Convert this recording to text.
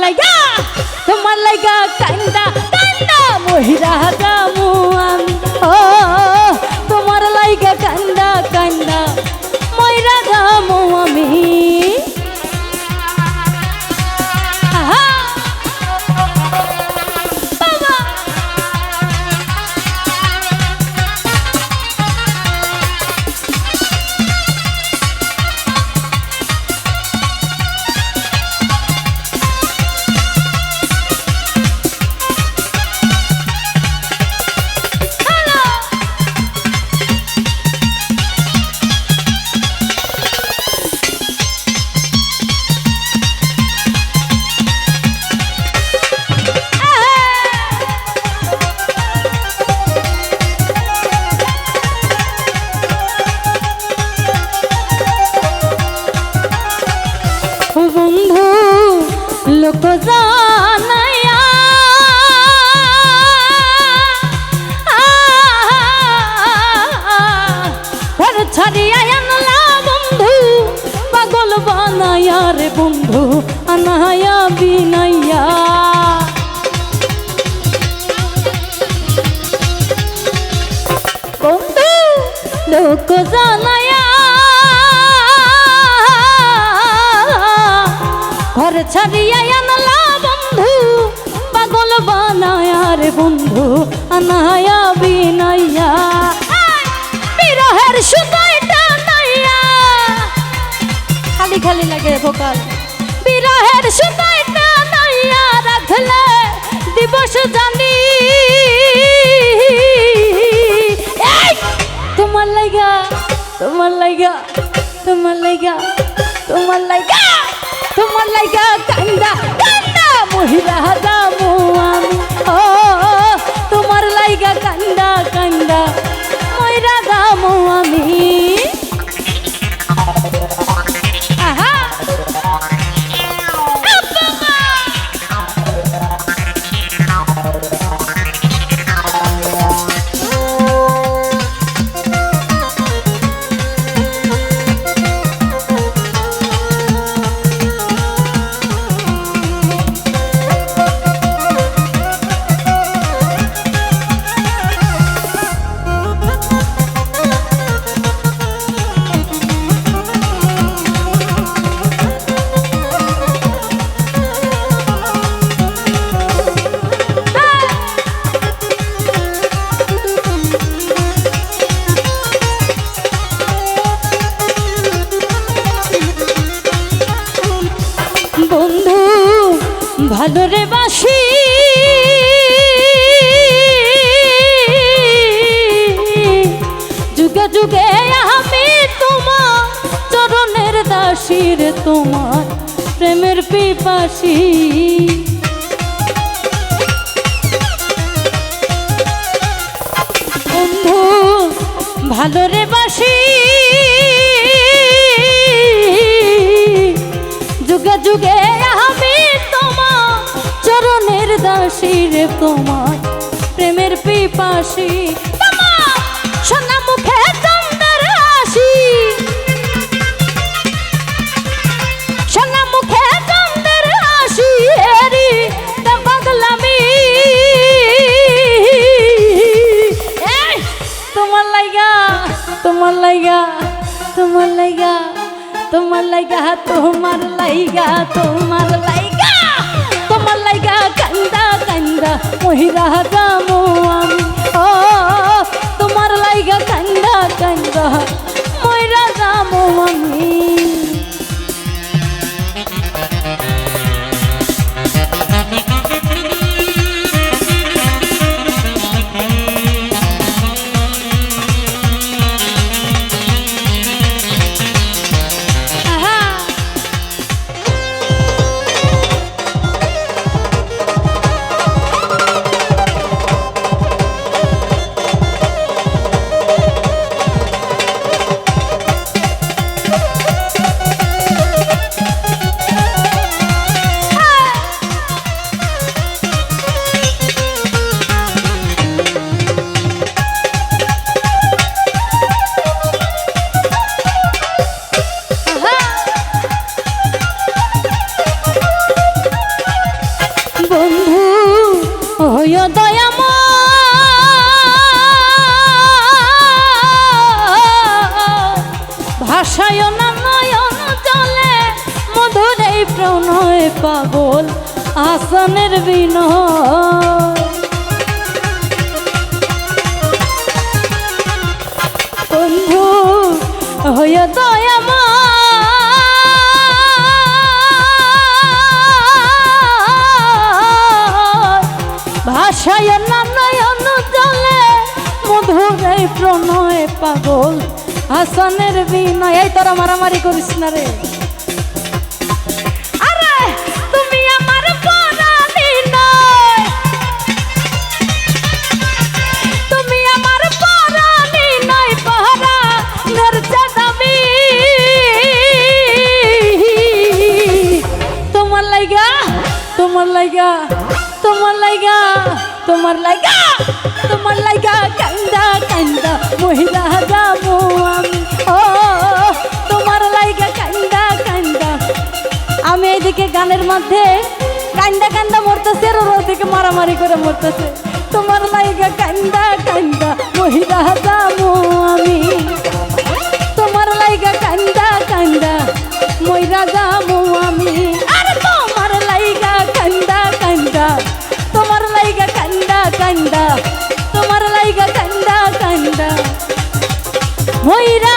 লাইগা কান্দা কান্দা মহিরা যামু আমি ও তোমার লাইগা কান্দা কান্দা মহিরা যামু আমি বন্ধু লোক জানায়া ঘর ছাড়িয়া আনলা বন্ধু পাগল বানায়া রে বন্ধু আনায়া বিনাইয়া বন্ধু লোক জানায়া ঘর ছাড়িয়া আনলা বন্ধু পাগল বানায়া রে বন্ধু আনায়া বিনাইয়া বিরহের সুতাইটা নাইয়া খালি খালি লাগে ভোকাল বিরহের সুতাইটা নাইয়া রাখলে দিবস জানি তোমার লাইগা তোমার লাইগা তোমার লাইগা তোমার লাইগা তোমার লাইগা কান্দা কান্দা মহিলা যামু আমি ও তোমার লাইগা কান্দা কান্দা মহিলা যামু আমি বন্ধু ভালো রে বাসি যুগে যুগে আমি তোমার চরণের দাসী রে তোমার প্রেমের পিপাসী বন্ধু ভালো রে বাসি যুগে যুগে আমি তোমার চরণের দাসী রে তোমার প্রেমের পিপাসী তোমার সোনা মুখে চন্দ্রের হাসি সোনা মুখে চন্দ্রের হাসি এরি তা পাগলামি তোমার লাইগা তোমার লাইগা তোমার লাইগা তোমার লাইগা তোমার লাইগা তোমার লাইগা তোমার লাইগা কান্দা কান্দা মহিলা যামু আমি ও তোমার লাইগা কান্দা কান্দা মহিলা যামু আমি হইও দয়াময় ভাষায় না নয়ন জলে মধুর এই প্রণয় পাগল আসনের বিনয় বন্ধু হইয়া দয়াময় ভাষায় না নয়ন জলে মধুর এই প্রণয় পাগল হাসানের বিনয়। এই তোরা মারামারি করিস না রে। আরে তুমি আমার পরাণী নয়, তুমি আমার পরাণী নয়, পরাণের চাঁদাবি তোমার লাইগা তোমার লাইগা তোমার লাইগা তোমার লাইগা তোমার লাইগা কান্দা কান্দা মহিলা যাবো আমি। ও তোমার লাইগা কান্দা কান্দা আমি এইদিকে গানের মধ্যে কান্দা কান্দা মরতেছে আর ওর দিকে মারামারি করে মরতেছে। তোমার লাইগা কান্দা কান্দা মহিলা যাবো আমি, তোমার লাইগা কান্দা কান্দা মহিলা যাবো আমি। আর তোমার লাইগা কান্দা কান্দা তোমার লাইগা কান্দা কান্দা তোমার লাইগা কান্দা কান্দা মহিলা